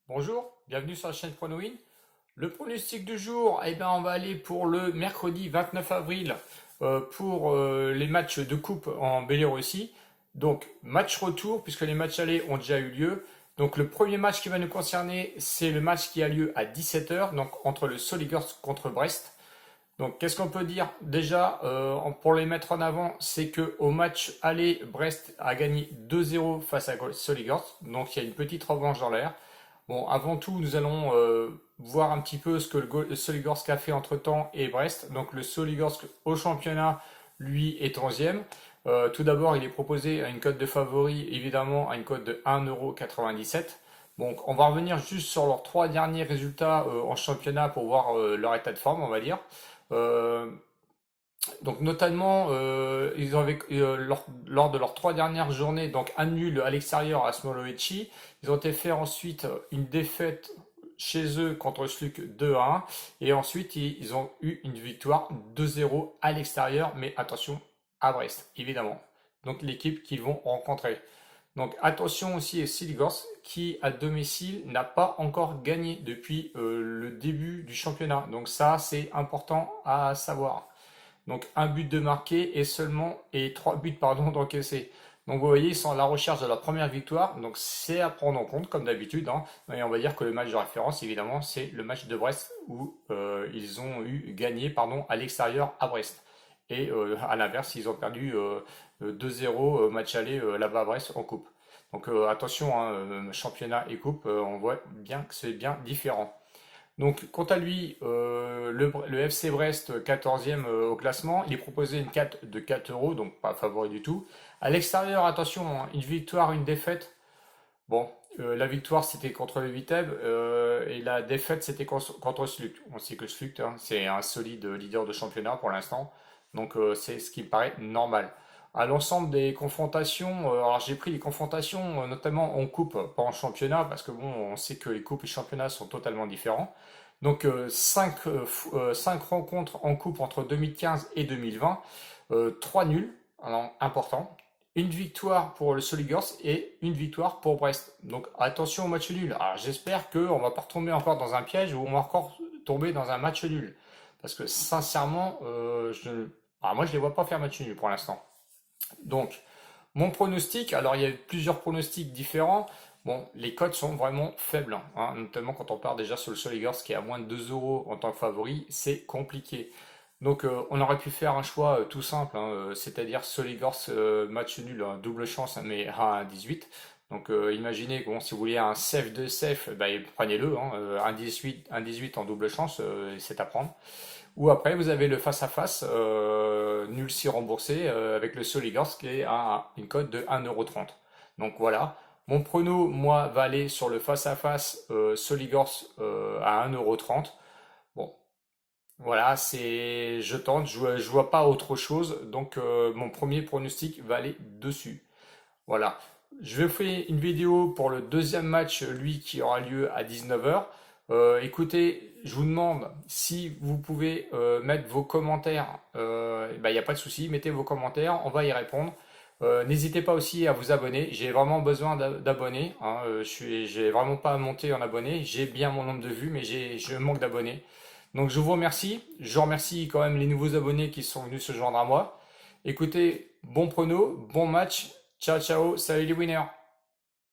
Bonjour, bienvenue sur la chaîne PronoWin. Le pronostic du jour, on va aller pour le mercredi 29 avril pour les matchs de coupe en Biélorussie. Donc, match retour, puisque les matchs allés ont déjà eu lieu. Donc, le premier match qui va nous concerner, c'est le match qui a lieu à 17 h, donc entre le Soligorsk contre Brest. Donc, qu'est-ce qu'on peut dire? Déjà, pour les mettre en avant, c'est que au match aller, Brest a gagné 2-0 face à Soligorsk. Donc, il y a une petite revanche dans l'air. Bon, avant tout, nous allons voir un petit peu ce que le Soligorsk a fait entre-temps et Brest. Donc, le Soligorsk au championnat, lui, est 11e. Tout d'abord, il est proposé à une cote de favori, évidemment, à une cote de 1,97 €. Donc, on va revenir juste sur leurs trois derniers résultats en championnat pour voir leur état de forme, on va dire. Euh, donc notamment, ils avaient, lors de leurs trois dernières journées, donc un nul à l'extérieur à Smolovici, ils ont été faire ensuite une défaite chez eux contre Sluk 2-1, et ensuite ils ont eu une victoire 2-0 à l'extérieur, mais attention à Brest, évidemment. Donc l'équipe qu'ils vont rencontrer. Donc attention aussi à Siligorsk qui à domicile n'a pas encore gagné depuis le début du championnat. Donc ça c'est important à savoir. Donc un but de marqué et trois buts pardon d'encaissés. Donc vous voyez, ils sont à la recherche de la première victoire. Donc c'est à prendre en compte comme d'habitude, hein. Et on va dire que le match de référence, évidemment, c'est le match de Brest où ils ont eu gagné à l'extérieur à Brest. Et à l'inverse, ils ont perdu 2-0 match aller là-bas à Brest en coupe. Donc attention, hein, championnat et coupe, on voit bien que c'est bien différent. Donc, quant à lui, le FC Brest, 14e au classement, il est proposé une cote de 4 euros, donc pas favori du tout. À l'extérieur, attention, hein, une victoire, une défaite. Bon, la victoire c'était contre le Viteb et la défaite c'était contre Sluk. On sait que Sluk, hein, c'est un solide leader de championnat pour l'instant, donc c'est ce qui me paraît normal. À l'ensemble des confrontations, alors j'ai pris les confrontations notamment en coupe, pas en championnat, parce que bon, on sait que les coupes et championnats sont totalement différents. Donc 5 rencontres en coupe entre 2015 et 2020, 3 nuls, alors important, une victoire pour le Soligorsk et une victoire pour Brest. Donc attention au match nul. Alors j'espère qu'on ne va pas retomber encore dans un piège ou on va encore tomber dans un match nul. Parce que sincèrement, moi je ne les vois pas faire match nul pour l'instant. Donc mon pronostic, alors il y a plusieurs pronostics différents. Bon, les cotes sont vraiment faibles, hein, notamment quand on part déjà sur le Soligorsk qui est à moins de 2 euros en tant que favori, c'est compliqué. Donc on aurait pu faire un choix tout simple, hein, c'est-à-dire Soligorsk match nul, hein, double chance, hein, mais à 1,18. Donc imaginez que bon, si vous voulez un safe de safe, bah, prenez-le, hein, 1,18 en double chance, c'est à prendre. Ou après vous avez le face-à-face, nul si remboursé, avec le Soligorsk qui est à une cote de 1,30 €. Donc voilà, mon prono, moi, va aller sur le face-à-face Soligorsk à 1,30 €. Bon, voilà, je tente, je vois pas autre chose, donc mon premier pronostic va aller dessus. Voilà. Je vais faire une vidéo pour le deuxième match, lui, qui aura lieu à 19 h. Écoutez, je vous demande si vous pouvez mettre vos commentaires. Il n'y a pas de souci, mettez vos commentaires, on va y répondre. N'hésitez pas aussi à vous abonner. J'ai vraiment besoin d'abonnés, hein. J'ai vraiment pas monté en abonnés. J'ai bien mon nombre de vues, mais je manque d'abonnés. Donc je vous remercie. Je remercie quand même les nouveaux abonnés qui sont venus se joindre à moi. Écoutez, bon prono, bon match. Ciao, ciao. Salut les winners.